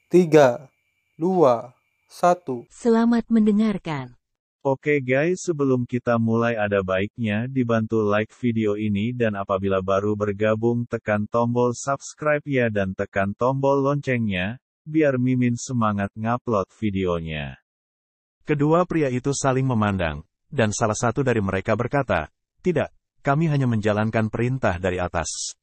3, 2, 1. Selamat mendengarkan. Oke guys, sebelum kita mulai ada baiknya dibantu like video ini dan apabila baru bergabung tekan tombol subscribe ya dan tekan tombol loncengnya, biar Mimin semangat ngupload videonya. Kedua pria itu saling memandang, dan salah satu dari mereka berkata, "Tidak, kami hanya menjalankan perintah dari atas.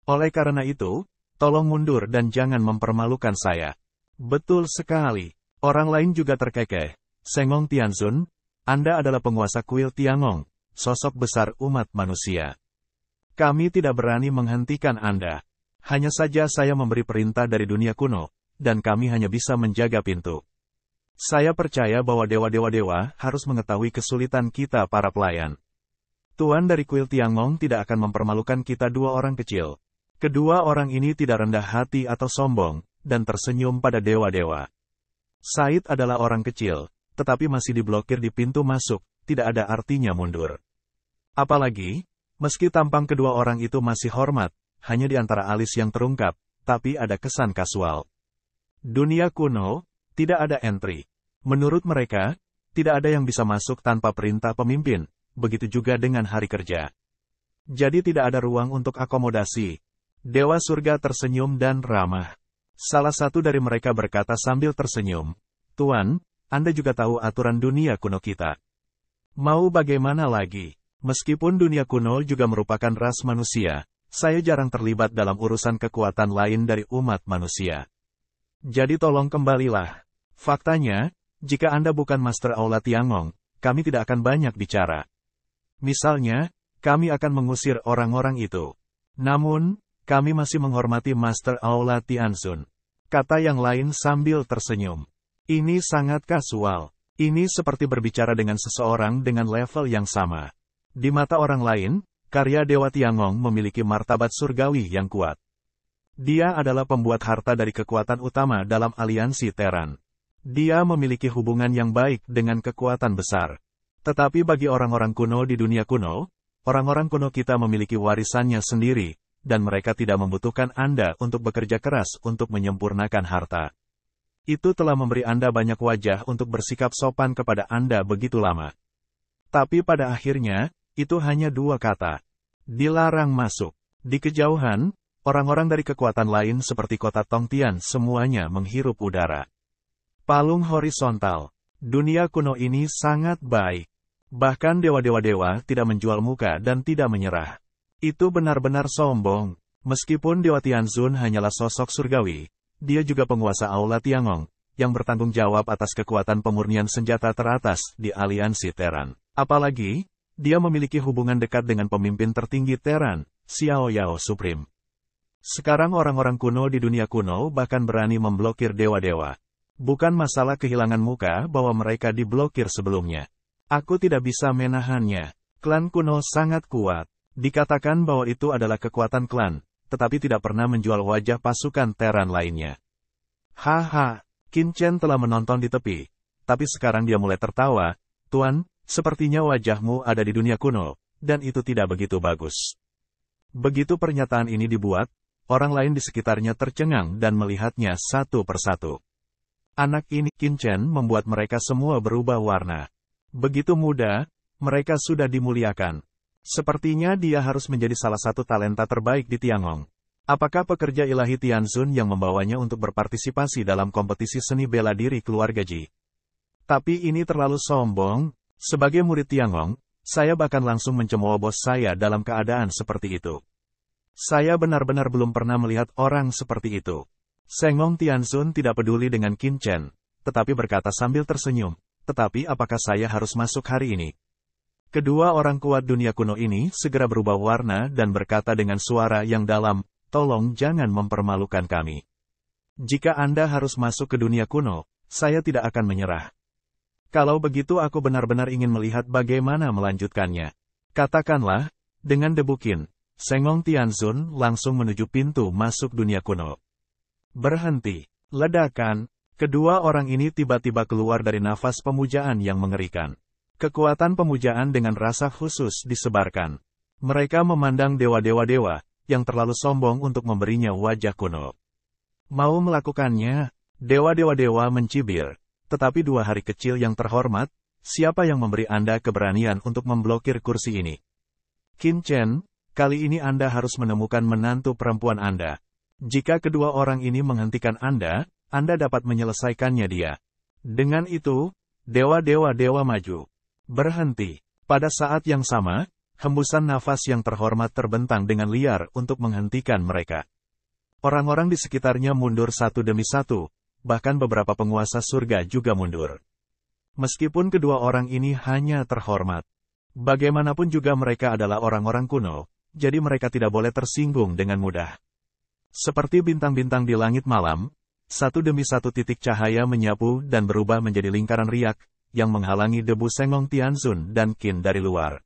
Oleh karena itu, tolong mundur dan jangan mempermalukan saya." Betul sekali. Orang lain juga terkekeh. Sengong Tianzun, Anda adalah penguasa kuil Tiangong, sosok besar umat manusia. Kami tidak berani menghentikan Anda. Hanya saja saya memberi perintah dari dunia kuno, dan kami hanya bisa menjaga pintu. Saya percaya bahwa dewa-dewa harus mengetahui kesulitan kita para pelayan. Tuan dari kuil Tiangong tidak akan mempermalukan kita dua orang kecil. Kedua orang ini tidak rendah hati atau sombong, dan tersenyum pada dewa-dewa. Said adalah orang kecil, tetapi masih diblokir di pintu masuk, tidak ada artinya mundur. Apalagi, meski tampang kedua orang itu masih hormat, hanya di antara alis yang terungkap, tapi ada kesan kasual. Dunia kuno, tidak ada entry. Menurut mereka, tidak ada yang bisa masuk tanpa perintah pemimpin, begitu juga dengan hari kerja. Jadi tidak ada ruang untuk akomodasi. Dewa surga tersenyum dan ramah. Salah satu dari mereka berkata sambil tersenyum, "Tuan, Anda juga tahu aturan dunia kuno kita. Mau bagaimana lagi? Meskipun dunia kuno juga merupakan ras manusia, saya jarang terlibat dalam urusan kekuatan lain dari umat manusia. Jadi tolong kembalilah. Faktanya, jika Anda bukan Master Aula Tiangong, kami tidak akan banyak bicara. Misalnya, kami akan mengusir orang-orang itu. Namun, kami masih menghormati Master Aula Tianzun," kata yang lain sambil tersenyum. Ini sangat kasual. Ini seperti berbicara dengan seseorang dengan level yang sama. Di mata orang lain, karya Dewa Tiangong memiliki martabat surgawi yang kuat. Dia adalah pembuat harta dari kekuatan utama dalam aliansi Terran. Dia memiliki hubungan yang baik dengan kekuatan besar. Tetapi bagi orang-orang kuno di dunia kuno, orang-orang kuno kita memiliki warisannya sendiri, dan mereka tidak membutuhkan Anda untuk bekerja keras untuk menyempurnakan harta. Itu telah memberi Anda banyak wajah untuk bersikap sopan kepada Anda begitu lama. Tapi pada akhirnya, itu hanya dua kata. Dilarang masuk. Di kejauhan, orang-orang dari kekuatan lain seperti kota Tongtian semuanya menghirup udara. Palung horizontal. Dunia kuno ini sangat baik. Bahkan dewa-dewa tidak menjual muka dan tidak menyerah. Itu benar-benar sombong. Meskipun Dewa Tianzun hanyalah sosok surgawi, dia juga penguasa Aula Tiangong, yang bertanggung jawab atas kekuatan pemurnian senjata teratas di aliansi Terran. Apalagi, dia memiliki hubungan dekat dengan pemimpin tertinggi Terran, Xiao Yao Supreme. Sekarang orang-orang kuno di dunia kuno bahkan berani memblokir dewa-dewa. Bukan masalah kehilangan muka bahwa mereka diblokir sebelumnya. Aku tidak bisa menahannya. Klan kuno sangat kuat. Dikatakan bahwa itu adalah kekuatan klan, tetapi tidak pernah menjual wajah pasukan Terran lainnya. Haha, Qin Chen telah menonton di tepi, tapi sekarang dia mulai tertawa. "Tuan, sepertinya wajahmu ada di dunia kuno, dan itu tidak begitu bagus." Begitu pernyataan ini dibuat, orang lain di sekitarnya tercengang dan melihatnya satu persatu. Anak ini, Qin Chen, membuat mereka semua berubah warna. Begitu muda, mereka sudah dimuliakan. Sepertinya dia harus menjadi salah satu talenta terbaik di Tiangong. Apakah pekerja ilahi Tianzun yang membawanya untuk berpartisipasi dalam kompetisi seni bela diri keluarga Ji? Tapi ini terlalu sombong. Sebagai murid Tiangong, saya bahkan langsung mencemooh bos saya dalam keadaan seperti itu. Saya benar-benar belum pernah melihat orang seperti itu. Sengong Tianzun tidak peduli dengan Qin Chen, tetapi berkata sambil tersenyum, "Tetapi apakah saya harus masuk hari ini?" Kedua orang kuat dunia kuno ini segera berubah warna dan berkata dengan suara yang dalam, "Tolong jangan mempermalukan kami. Jika Anda harus masuk ke dunia kuno, saya tidak akan menyerah. Kalau begitu aku benar-benar ingin melihat bagaimana melanjutkannya. Katakanlah," dengan debu Qin. Sengong Tianzun langsung menuju pintu masuk dunia kuno. Berhenti. Ledakan. Kedua orang ini tiba-tiba keluar dari nafas pemujaan yang mengerikan. Kekuatan pemujaan dengan rasa khusus disebarkan. Mereka memandang dewa-dewa yang terlalu sombong untuk memberinya wajah kuno. Mau melakukannya? Dewa-dewa mencibir. Tetapi 2 hari kecil yang terhormat, siapa yang memberi Anda keberanian untuk memblokir kursi ini? Qin Chen, kali ini Anda harus menemukan menantu perempuan Anda. Jika kedua orang ini menghentikan Anda dapat menyelesaikannya dia. Dengan itu, dewa-dewa maju. Berhenti. Pada saat yang sama, hembusan nafas yang terhormat terbentang dengan liar untuk menghentikan mereka. Orang-orang di sekitarnya mundur satu demi satu, bahkan beberapa penguasa surga juga mundur. Meskipun kedua orang ini hanya terhormat, bagaimanapun juga mereka adalah orang-orang kuno, jadi mereka tidak boleh tersinggung dengan mudah. Seperti bintang-bintang di langit malam, satu demi satu titik cahaya menyapu dan berubah menjadi lingkaran riak, yang menghalangi debu Sengong Tianzun dan Qin dari luar.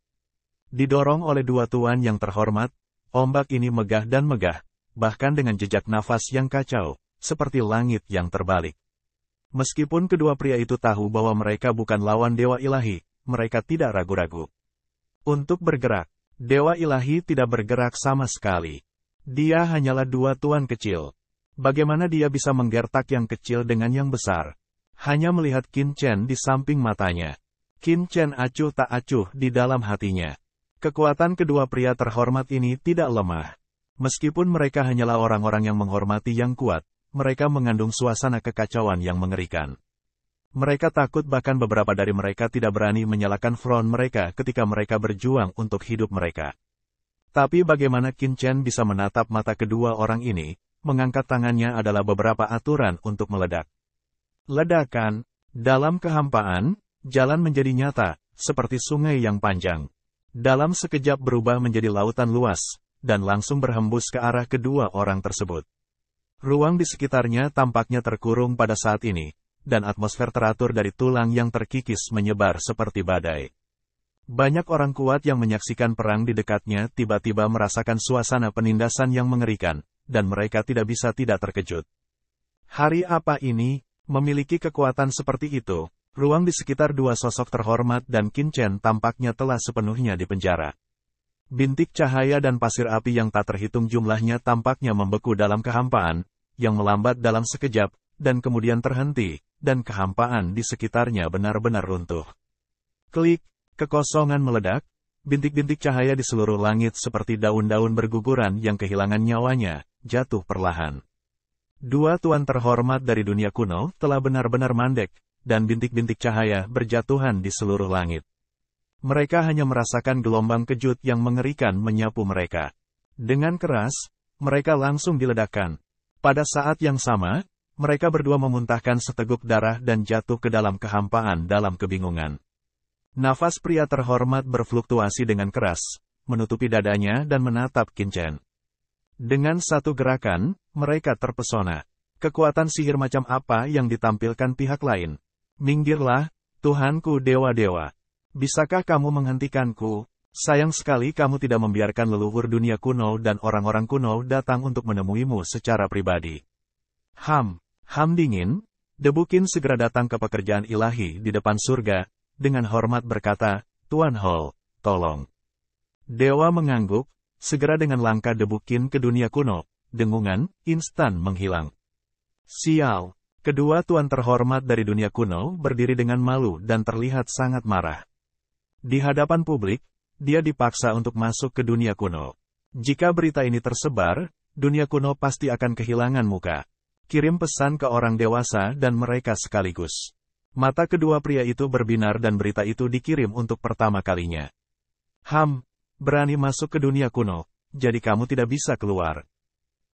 Didorong oleh 2 tuan yang terhormat, ombak ini megah dan megah, bahkan dengan jejak nafas yang kacau, seperti langit yang terbalik. Meskipun kedua pria itu tahu bahwa mereka bukan lawan dewa ilahi, mereka tidak ragu-ragu untuk bergerak. Dewa ilahi tidak bergerak sama sekali. Dia hanyalah 2 tuan kecil. Bagaimana dia bisa menggertak yang kecil dengan yang besar? Hanya melihat Qin Chen di samping matanya. Qin Chen acuh tak acuh di dalam hatinya. Kekuatan kedua pria terhormat ini tidak lemah. Meskipun mereka hanyalah orang-orang yang menghormati yang kuat, mereka mengandung suasana kekacauan yang mengerikan. Mereka takut, bahkan beberapa dari mereka tidak berani menyalakan front mereka ketika mereka berjuang untuk hidup mereka. Tapi bagaimana Qin Chen bisa menatap mata kedua orang ini? Mengangkat tangannya adalah beberapa aturan untuk meledak. Ledakan. Dalam kehampaan, jalan menjadi nyata, seperti sungai yang panjang. Dalam sekejap berubah menjadi lautan luas, dan langsung berhembus ke arah kedua orang tersebut. Ruang di sekitarnya tampaknya terkurung pada saat ini, dan atmosfer teratur dari tulang yang terkikis menyebar seperti badai. Banyak orang kuat yang menyaksikan perang di dekatnya tiba-tiba merasakan suasana penindasan yang mengerikan, dan mereka tidak bisa tidak terkejut. Hari apa ini, memiliki kekuatan seperti itu? Ruang di sekitar 2 sosok terhormat dan Qin Chen tampaknya telah sepenuhnya dipenjara. Bintik cahaya dan pasir api yang tak terhitung jumlahnya tampaknya membeku dalam kehampaan, yang melambat dalam sekejap, dan kemudian terhenti, dan kehampaan di sekitarnya benar-benar runtuh. Klik, kekosongan meledak, bintik-bintik cahaya di seluruh langit seperti daun-daun berguguran yang kehilangan nyawanya, jatuh perlahan. 2 tuan terhormat dari dunia kuno telah benar-benar mandek, dan bintik-bintik cahaya berjatuhan di seluruh langit. Mereka hanya merasakan gelombang kejut yang mengerikan menyapu mereka. Dengan keras, mereka langsung diledakkan. Pada saat yang sama, mereka berdua memuntahkan seteguk darah dan jatuh ke dalam kehampaan dalam kebingungan. Nafas pria terhormat berfluktuasi dengan keras, menutupi dadanya dan menatap Qin Chen. Dengan satu gerakan, mereka terpesona. Kekuatan sihir macam apa yang ditampilkan pihak lain? Minggirlah, Tuhanku dewa-dewa. Bisakah kamu menghentikanku? Sayang sekali kamu tidak membiarkan leluhur dunia kuno dan orang-orang kuno datang untuk menemuimu secara pribadi. Ham dingin, debu Qin segera datang ke pekerjaan ilahi di depan surga, dengan hormat berkata, Tuan Hall, tolong. Dewa mengangguk, segera dengan langkah debu Qin ke dunia kuno, dengungan, instan menghilang. Sial, kedua tuan terhormat dari dunia kuno berdiri dengan malu dan terlihat sangat marah. Di hadapan publik, dia dipaksa untuk masuk ke dunia kuno. Jika berita ini tersebar, dunia kuno pasti akan kehilangan muka. Kirim pesan ke orang dewasa dan mereka sekaligus. Mata kedua pria itu berbinar dan berita itu dikirim untuk pertama kalinya. Berani masuk ke dunia kuno, jadi kamu tidak bisa keluar.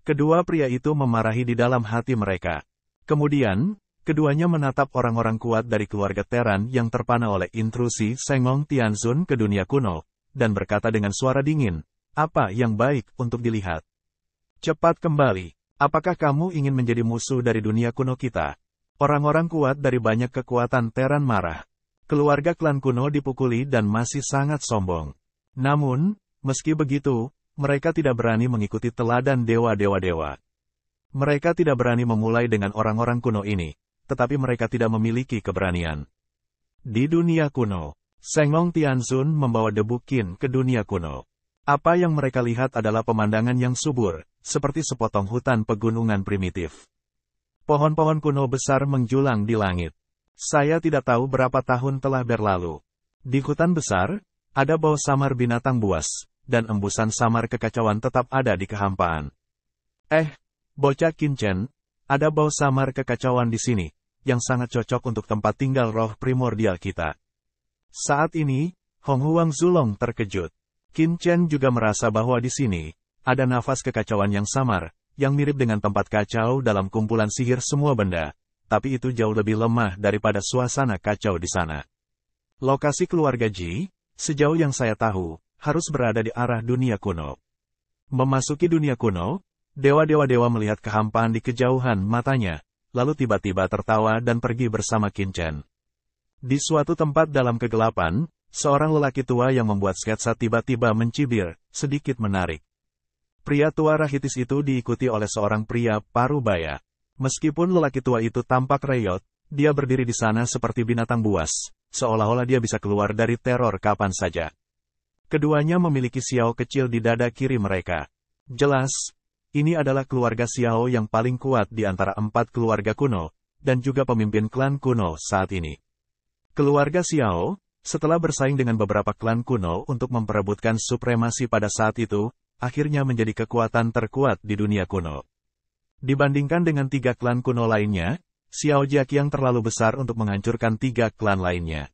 Kedua pria itu memarahi di dalam hati mereka. Kemudian, keduanya menatap orang-orang kuat dari keluarga Teran yang terpana oleh intrusi Sengong Tianzun ke dunia kuno, dan berkata dengan suara dingin, apa yang baik untuk dilihat? Cepat kembali, apakah kamu ingin menjadi musuh dari dunia kuno kita? Orang-orang kuat dari banyak kekuatan Teran marah. Keluarga klan kuno dipukuli dan masih sangat sombong. Namun, meski begitu, mereka tidak berani mengikuti teladan dewa-dewa. Mereka tidak berani memulai dengan orang-orang kuno ini, tetapi mereka tidak memiliki keberanian. Di dunia kuno, Sengong Tianzun membawa debu Qin ke dunia kuno. Apa yang mereka lihat adalah pemandangan yang subur, seperti sepotong hutan pegunungan primitif. Pohon-pohon kuno besar menjulang di langit. Saya tidak tahu berapa tahun telah berlalu. Di hutan besar, ada bau samar binatang buas, dan embusan samar kekacauan tetap ada di kehampaan. Bocah Qinchen, ada bau samar kekacauan di sini, yang sangat cocok untuk tempat tinggal roh primordial kita. Saat ini, Hong Huang Zulong terkejut. Qinchen juga merasa bahwa di sini, ada nafas kekacauan yang samar, yang mirip dengan tempat kacau dalam kumpulan sihir semua benda, tapi itu jauh lebih lemah daripada suasana kacau di sana. Lokasi keluarga Ji, sejauh yang saya tahu, harus berada di arah dunia kuno. Memasuki dunia kuno, dewa-dewa melihat kehampaan di kejauhan matanya, lalu tiba-tiba tertawa dan pergi bersama Qinchen. Di suatu tempat dalam kegelapan, seorang lelaki tua yang membuat sketsa tiba-tiba mencibir, sedikit menarik. Pria tua rahitis itu diikuti oleh seorang pria parubaya. Meskipun lelaki tua itu tampak reyot, dia berdiri di sana seperti binatang buas, seolah-olah dia bisa keluar dari teror kapan saja. Keduanya memiliki Xiao kecil di dada kiri mereka. Jelas, ini adalah keluarga Xiao yang paling kuat di antara 4 keluarga kuno, dan juga pemimpin klan kuno saat ini. Keluarga Xiao, setelah bersaing dengan beberapa klan kuno untuk memperebutkan supremasi pada saat itu, akhirnya menjadi kekuatan terkuat di dunia kuno. Dibandingkan dengan 3 klan kuno lainnya, Xiao Jiaqiang terlalu besar untuk menghancurkan 3 klan lainnya.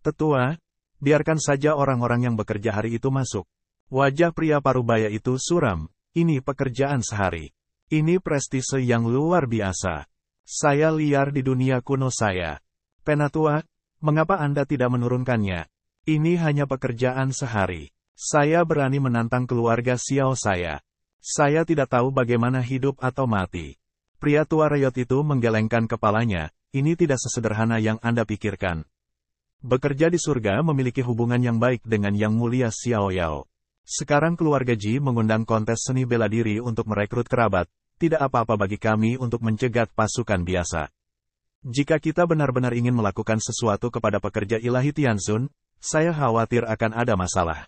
Tetua, biarkan saja orang-orang yang bekerja hari itu masuk. Wajah pria parubaya itu suram, ini pekerjaan sehari. Ini prestise yang luar biasa. Saya liar di dunia kuno saya. Penatua, mengapa Anda tidak menurunkannya? Ini hanya pekerjaan sehari. Saya berani menantang keluarga Xiao saya. Saya tidak tahu bagaimana hidup atau mati. Pria tua reyot itu menggelengkan kepalanya, ini tidak sesederhana yang Anda pikirkan. Bekerja di surga memiliki hubungan yang baik dengan Yang Mulia Xiao Yao. Sekarang keluarga Ji mengundang kontes seni bela diri untuk merekrut kerabat, tidak apa-apa bagi kami untuk mencegat pasukan biasa. Jika kita benar-benar ingin melakukan sesuatu kepada pekerja ilahi Tianzun, saya khawatir akan ada masalah.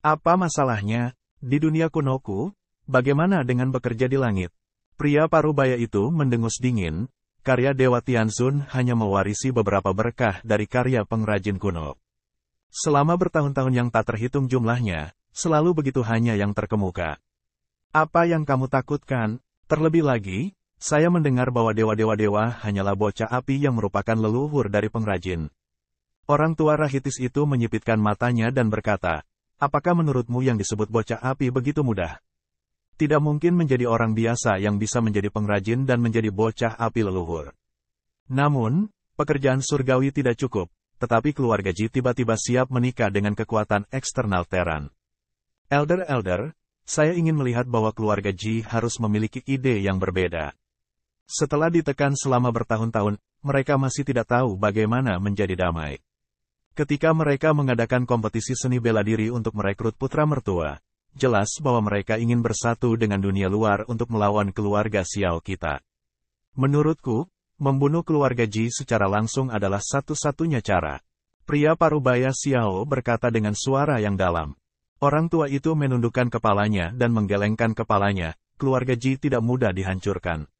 Apa masalahnya? Di dunia kunoku, bagaimana dengan bekerja di langit? Pria parubaya itu mendengus dingin, karya Dewa Tianzun hanya mewarisi beberapa berkah dari karya pengrajin kuno. Selama bertahun-tahun yang tak terhitung jumlahnya, selalu begitu hanya yang terkemuka. Apa yang kamu takutkan? Terlebih lagi, saya mendengar bahwa dewa-dewa hanyalah bocah api yang merupakan leluhur dari pengrajin. Orang tua rahitis itu menyipitkan matanya dan berkata, apakah menurutmu yang disebut bocah api begitu mudah? Tidak mungkin menjadi orang biasa yang bisa menjadi pengrajin dan menjadi bocah api leluhur. Namun, pekerjaan surgawi tidak cukup, tetapi keluarga Ji tiba-tiba siap menikah dengan kekuatan eksternal Terran. Elder, saya ingin melihat bahwa keluarga Ji harus memiliki ide yang berbeda. Setelah ditekan selama bertahun-tahun, mereka masih tidak tahu bagaimana menjadi damai. Ketika mereka mengadakan kompetisi seni bela diri untuk merekrut putra mertua, jelas bahwa mereka ingin bersatu dengan dunia luar untuk melawan keluarga Xiao kita. Menurutku, membunuh keluarga Ji secara langsung adalah satu-satunya cara. Pria parubaya Xiao berkata dengan suara yang dalam. Orang tua itu menundukkan kepalanya dan menggelengkan kepalanya, keluarga Ji tidak mudah dihancurkan.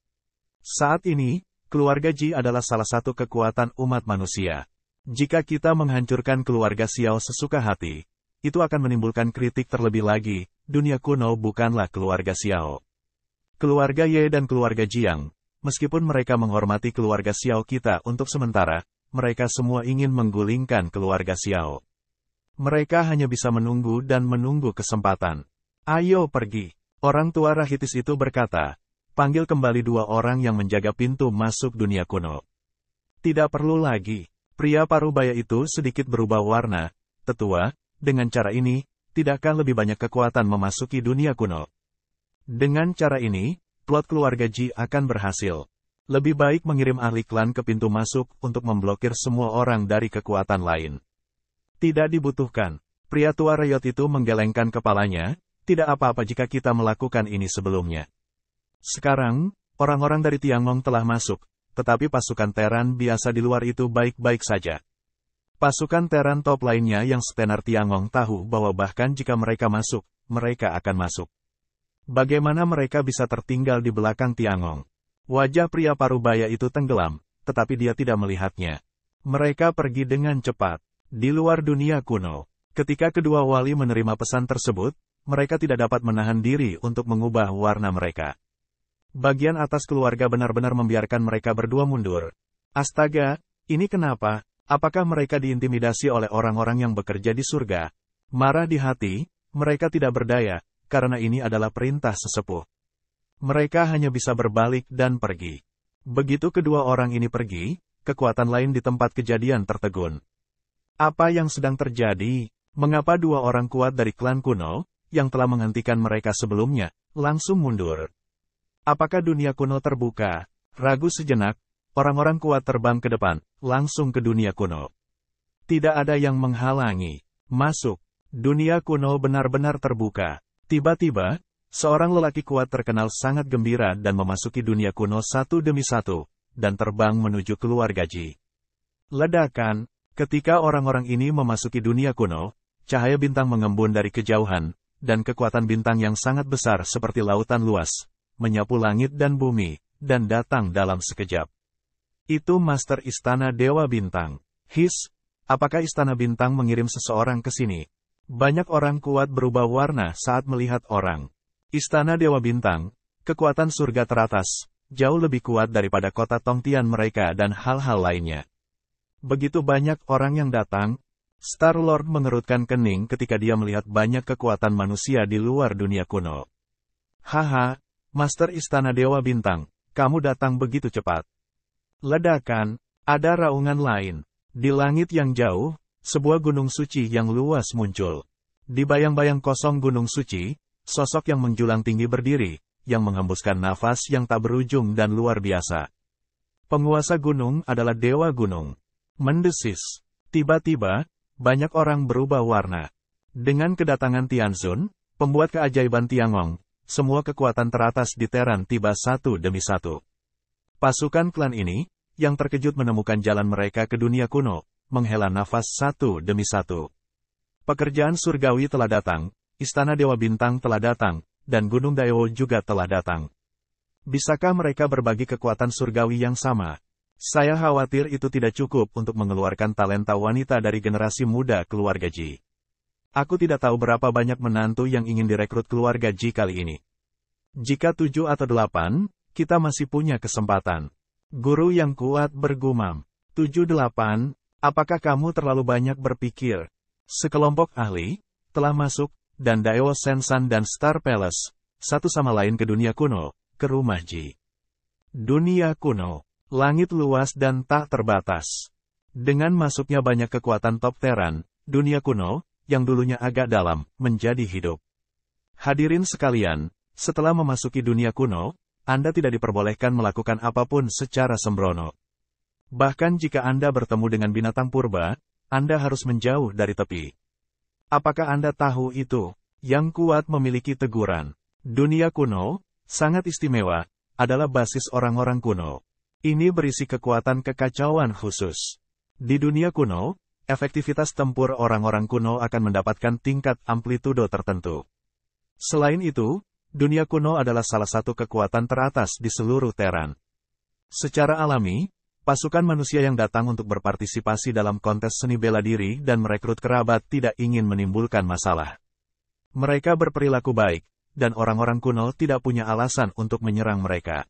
Saat ini, keluarga Ji adalah salah satu kekuatan umat manusia. Jika kita menghancurkan keluarga Xiao sesuka hati, itu akan menimbulkan kritik terlebih lagi, dunia kuno bukanlah keluarga Xiao. Keluarga Ye dan keluarga Jiang, meskipun mereka menghormati keluarga Xiao kita untuk sementara, mereka semua ingin menggulingkan keluarga Xiao. Mereka hanya bisa menunggu dan menunggu kesempatan. Ayo pergi. Orang tua rahitis itu berkata, panggil kembali 2 orang yang menjaga pintu masuk dunia kuno. Tidak perlu lagi. Pria parubaya itu sedikit berubah warna. Tetua, dengan cara ini, tidakkah lebih banyak kekuatan memasuki dunia kuno? Dengan cara ini, plot keluarga Ji akan berhasil. Lebih baik mengirim ahli klan ke pintu masuk untuk memblokir semua orang dari kekuatan lain. Tidak dibutuhkan. Pria tua reyot itu menggelengkan kepalanya, tidak apa-apa jika kita melakukan ini sebelumnya. Sekarang, orang-orang dari Tiangong telah masuk. Tetapi pasukan Terran biasa di luar itu baik-baik saja. Pasukan Terran top lainnya yang setenar Tiangong tahu bahwa bahkan jika mereka masuk, mereka akan masuk. Bagaimana mereka bisa tertinggal di belakang Tiangong? Wajah pria parubaya itu tenggelam, tetapi dia tidak melihatnya. Mereka pergi dengan cepat. Di luar dunia kuno, ketika kedua wali menerima pesan tersebut, mereka tidak dapat menahan diri untuk mengubah warna mereka. Bagian atas keluarga benar-benar membiarkan mereka berdua mundur. Astaga, ini kenapa? Apakah mereka diintimidasi oleh orang-orang yang bekerja di surga? Marah di hati, mereka tidak berdaya, karena ini adalah perintah sesepuh. Mereka hanya bisa berbalik dan pergi. Begitu kedua orang ini pergi, kekuatan lain di tempat kejadian tertegun. Apa yang sedang terjadi? Mengapa dua orang kuat dari klan kuno, yang telah menghentikan mereka sebelumnya, langsung mundur? Apakah dunia kuno terbuka? Ragu sejenak, orang-orang kuat terbang ke depan, langsung ke dunia kuno. Tidak ada yang menghalangi. Masuk. Dunia kuno benar-benar terbuka. Tiba-tiba, seorang lelaki kuat terkenal sangat gembira dan memasuki dunia kuno satu demi satu, dan terbang menuju keluarga Ji. Ledakan. Ketika orang-orang ini memasuki dunia kuno, cahaya bintang mengembun dari kejauhan, dan kekuatan bintang yang sangat besar seperti lautan luas, menyapu langit dan bumi, dan datang dalam sekejap. Itu Master Istana Dewa Bintang. His, apakah Istana Bintang mengirim seseorang ke sini? Banyak orang kuat berubah warna saat melihat orang. Istana Dewa Bintang, kekuatan surga teratas, jauh lebih kuat daripada kota Tongtian mereka dan hal-hal lainnya. Begitu banyak orang yang datang, Star-Lord mengerutkan kening ketika dia melihat banyak kekuatan manusia di luar dunia kuno. Haha, Master Istana Dewa Bintang, kamu datang begitu cepat. Ledakan, ada raungan lain. Di langit yang jauh, sebuah gunung suci yang luas muncul. Di bayang-bayang kosong gunung suci, sosok yang menjulang tinggi berdiri, yang menghembuskan nafas yang tak berujung dan luar biasa. Penguasa gunung adalah Dewa Gunung. Mendesis. Tiba-tiba, banyak orang berubah warna. Dengan kedatangan Tianzun, pembuat keajaiban Tiangong, semua kekuatan teratas di Teran tiba satu demi satu. Pasukan klan ini, yang terkejut menemukan jalan mereka ke dunia kuno, menghela nafas satu demi satu. Pekerjaan surgawi telah datang, Istana Dewa Bintang telah datang, dan Gunung Daewo juga telah datang. Bisakah mereka berbagi kekuatan surgawi yang sama? Saya khawatir itu tidak cukup untuk mengeluarkan talenta wanita dari generasi muda keluarga Ji. Aku tidak tahu berapa banyak menantu yang ingin direkrut keluarga Ji kali ini. Jika 7 atau 8, kita masih punya kesempatan. Guru yang kuat bergumam. 7-8, apakah kamu terlalu banyak berpikir? Sekelompok ahli telah masuk, dan Daewo Sensan dan Star Palace, satu sama lain ke dunia kuno, ke rumah Ji. Dunia kuno. Langit luas dan tak terbatas. Dengan masuknya banyak kekuatan top Teran, dunia kuno, yang dulunya agak dalam, menjadi hidup. Hadirin sekalian, setelah memasuki dunia kuno, Anda tidak diperbolehkan melakukan apapun secara sembrono. Bahkan jika Anda bertemu dengan binatang purba, Anda harus menjauh dari tepi. Apakah Anda tahu itu? Yang kuat memiliki teguran. Dunia kuno, sangat istimewa, adalah basis orang-orang kuno. Ini berisi kekuatan kekacauan khusus. Di dunia kuno, efektivitas tempur orang-orang kuno akan mendapatkan tingkat amplitudo tertentu. Selain itu, dunia kuno adalah salah satu kekuatan teratas di seluruh Teran. Secara alami, pasukan manusia yang datang untuk berpartisipasi dalam kontes seni bela diri dan merekrut kerabat tidak ingin menimbulkan masalah. Mereka berperilaku baik, dan orang-orang kuno tidak punya alasan untuk menyerang mereka.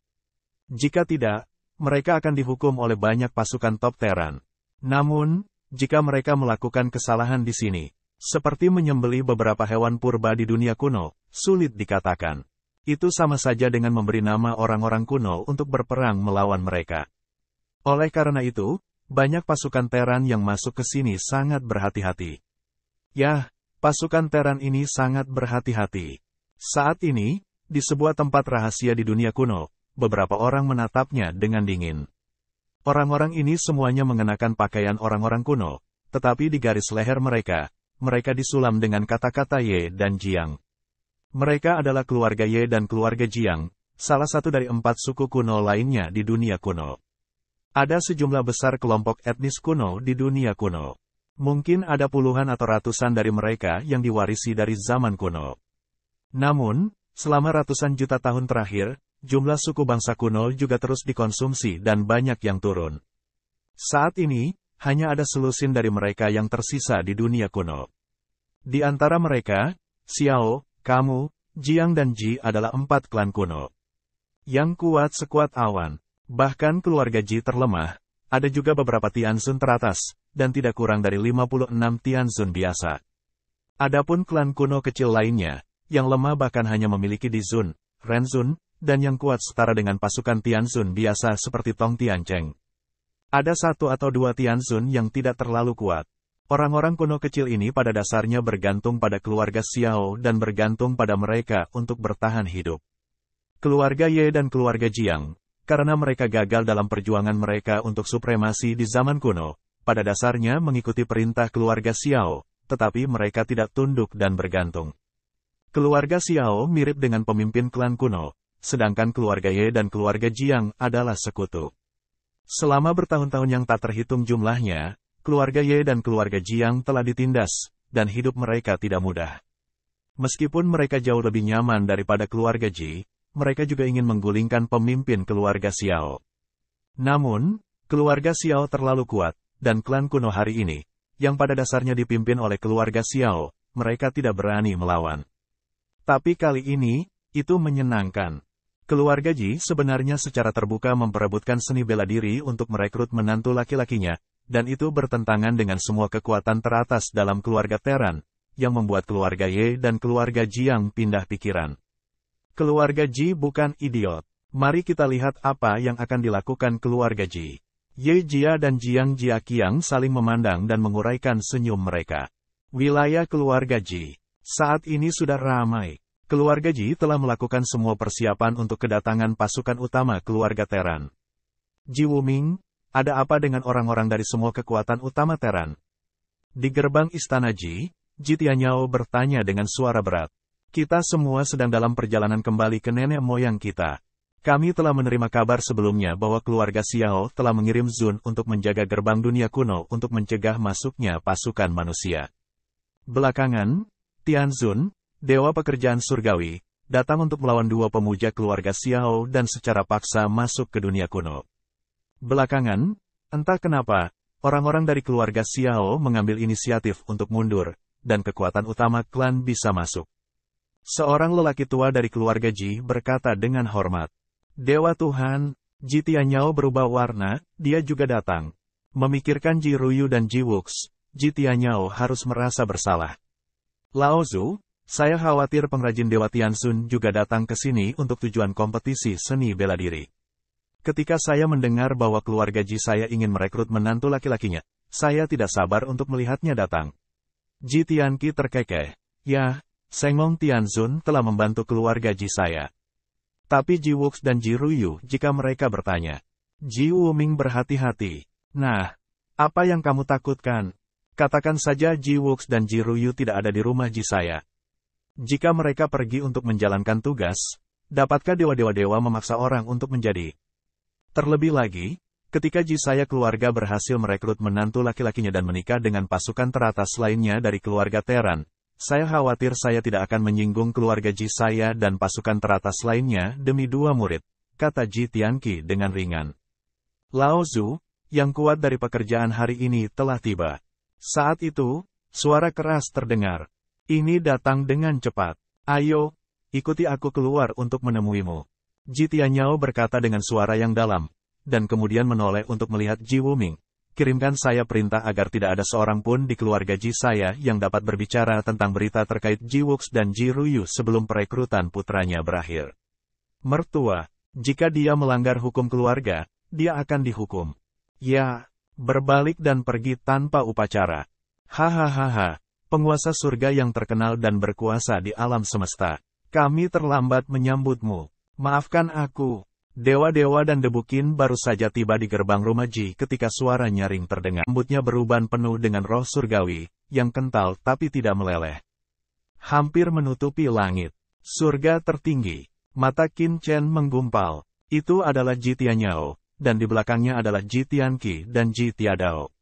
Jika tidak, mereka akan dihukum oleh banyak pasukan top Teran. Namun, jika mereka melakukan kesalahan di sini, seperti menyembelih beberapa hewan purba di dunia kuno, sulit dikatakan. Itu sama saja dengan memberi nama orang-orang kuno untuk berperang melawan mereka. Oleh karena itu, banyak pasukan Teran yang masuk ke sini sangat berhati-hati. Yah, pasukan Teran ini sangat berhati-hati. Saat ini, di sebuah tempat rahasia di dunia kuno, beberapa orang menatapnya dengan dingin. Orang-orang ini semuanya mengenakan pakaian orang-orang kuno, tetapi di garis leher mereka disulam dengan kata-kata Ye dan Jiang. Mereka adalah keluarga Ye dan keluarga Jiang, salah satu dari 4 suku kuno lainnya di dunia kuno. Ada sejumlah besar kelompok etnis kuno di dunia kuno. Mungkin ada puluhan atau ratusan dari mereka yang diwarisi dari zaman kuno. Namun, selama ratusan juta tahun terakhir, jumlah suku bangsa kuno juga terus dikonsumsi dan banyak yang turun. Saat ini, hanya ada selusin dari mereka yang tersisa di dunia kuno. Di antara mereka, Xiao, Kamu, Jiang dan Ji adalah 4 klan kuno. Yang kuat sekuat awan. Bahkan keluarga Ji terlemah, ada juga beberapa Tianzun teratas, dan tidak kurang dari 56 Tianzun biasa. Adapun klan kuno kecil lainnya, yang lemah bahkan hanya memiliki Dizun, Renzun, dan yang kuat setara dengan pasukan Tianzun biasa seperti Tong Tiancheng. Ada 1 atau 2 Tianzun yang tidak terlalu kuat. Orang-orang kuno kecil ini pada dasarnya bergantung pada keluarga Xiao dan bergantung pada mereka untuk bertahan hidup. Keluarga Ye dan keluarga Jiang, karena mereka gagal dalam perjuangan mereka untuk supremasi di zaman kuno, pada dasarnya mengikuti perintah keluarga Xiao, tetapi mereka tidak tunduk dan bergantung. Keluarga Xiao mirip dengan pemimpin klan kuno, sedangkan keluarga Ye dan keluarga Jiang adalah sekutu. Selama bertahun-tahun yang tak terhitung jumlahnya, keluarga Ye dan keluarga Jiang telah ditindas, dan hidup mereka tidak mudah. Meskipun mereka jauh lebih nyaman daripada keluarga Ji, mereka juga ingin menggulingkan pemimpin keluarga Xiao. Namun, keluarga Xiao terlalu kuat, dan klan kuno hari ini, yang pada dasarnya dipimpin oleh keluarga Xiao, mereka tidak berani melawan. Tapi kali ini, itu menyenangkan. Keluarga Ji sebenarnya secara terbuka memperebutkan seni bela diri untuk merekrut menantu laki-lakinya, dan itu bertentangan dengan semua kekuatan teratas dalam keluarga Teran, yang membuat keluarga Ye dan keluarga Jiang pindah pikiran. Keluarga Ji bukan idiot. Mari kita lihat apa yang akan dilakukan keluarga Ji. Ye Jia dan Jiang Jiaqiang saling memandang dan menguraikan senyum mereka. Wilayah keluarga Ji saat ini sudah ramai. Keluarga Ji telah melakukan semua persiapan untuk kedatangan pasukan utama keluarga Teran. Ji Wuming, ada apa dengan orang-orang dari semua kekuatan utama Teran? Di gerbang istana Ji, Ji Tianyao bertanya dengan suara berat. Kita semua sedang dalam perjalanan kembali ke nenek moyang kita. Kami telah menerima kabar sebelumnya bahwa keluarga Xiao telah mengirim Zun untuk menjaga gerbang dunia kuno untuk mencegah masuknya pasukan manusia. Belakangan, Tianzun, dewa pekerjaan surgawi, datang untuk melawan 2 pemuja keluarga Xiao dan secara paksa masuk ke dunia kuno. Belakangan, entah kenapa, orang-orang dari keluarga Xiao mengambil inisiatif untuk mundur, dan kekuatan utama klan bisa masuk. Seorang lelaki tua dari keluarga Ji berkata dengan hormat. Dewa Tuhan, Ji Tianyao berubah warna, dia juga datang. Memikirkan Ji Ruyu dan Ji Wux, Ji Tianyao harus merasa bersalah. Lao Zu, saya khawatir pengrajin Dewa Tianzun juga datang ke sini untuk tujuan kompetisi seni bela diri. Ketika saya mendengar bahwa keluarga Ji saya ingin merekrut menantu laki-lakinya, saya tidak sabar untuk melihatnya datang. Ji Tianqi terkekeh. Ya, Sengong Tianzun telah membantu keluarga Ji saya. Tapi Ji Wux dan Ji Ruyu jika mereka bertanya. Ji Wuming berhati-hati. Nah, apa yang kamu takutkan? Katakan saja Ji Wux dan Ji Ruyu tidak ada di rumah Ji saya. Jika mereka pergi untuk menjalankan tugas, dapatkah dewa-dewa memaksa orang untuk menjadi? Terlebih lagi, ketika Ji saya keluarga berhasil merekrut menantu laki-lakinya dan menikah dengan pasukan teratas lainnya dari keluarga Teran, saya khawatir saya tidak akan menyinggung keluarga Ji saya dan pasukan teratas lainnya demi 2 murid, kata Ji Tianqi dengan ringan. Lao Zu, yang kuat dari pekerjaan hari ini telah tiba. Saat itu, suara keras terdengar. Ini datang dengan cepat. Ayo, ikuti aku keluar untuk menemuimu. Ji Tianyao berkata dengan suara yang dalam, dan kemudian menoleh untuk melihat Ji Wuming. Kirimkan saya perintah agar tidak ada seorang pun di keluarga Ji saya yang dapat berbicara tentang berita terkait Ji Wux dan Ji Ruyu sebelum perekrutan putranya berakhir. Mertua, jika dia melanggar hukum keluarga, dia akan dihukum. Ya, berbalik dan pergi tanpa upacara. Hahaha, penguasa surga yang terkenal dan berkuasa di alam semesta. Kami terlambat menyambutmu. Maafkan aku. Dewa-dewa dan debukin baru saja tiba di gerbang rumah Ji ketika suara nyaring terdengar. Rambutnya beruban penuh dengan roh surgawi, yang kental tapi tidak meleleh. Hampir menutupi langit. Surga tertinggi. Mata Qin Chen menggumpal. Itu adalah Ji Tianyao, dan di belakangnya adalah Ji Tianqi dan Ji Tiadao.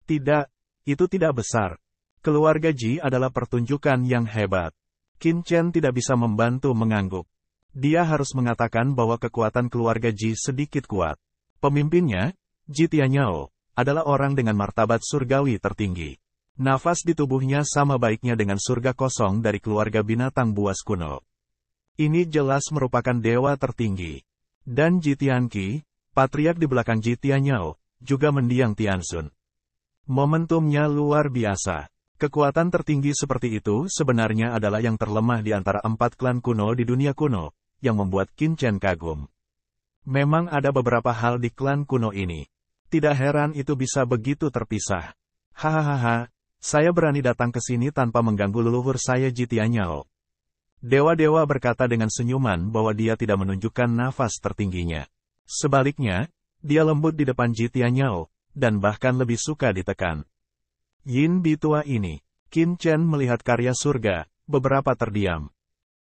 Tidak, itu tidak besar. Keluarga Ji adalah pertunjukan yang hebat. Qin Chen tidak bisa membantu mengangguk. Dia harus mengatakan bahwa kekuatan keluarga Ji sedikit kuat. Pemimpinnya, Ji Tianyao, adalah orang dengan martabat surgawi tertinggi. Nafas di tubuhnya sama baiknya dengan surga kosong dari keluarga binatang buas kuno. Ini jelas merupakan dewa tertinggi. Dan Ji Tianqi, patriark di belakang Ji Tianyao, juga mendiang Tianxun. Momentumnya luar biasa. Kekuatan tertinggi seperti itu sebenarnya adalah yang terlemah di antara 4 klan kuno di dunia kuno, yang membuat Qin Chen kagum. Memang ada beberapa hal di klan kuno ini. Tidak heran itu bisa begitu terpisah. Hahaha, saya berani datang ke sini tanpa mengganggu leluhur saya Ji Tianyao. Dewa-dewa berkata dengan senyuman bahwa dia tidak menunjukkan nafas tertingginya. Sebaliknya, dia lembut di depan Ji Tianyao, dan bahkan lebih suka ditekan. Yin Bi tua ini, Qin Chen melihat karya surga, beberapa terdiam.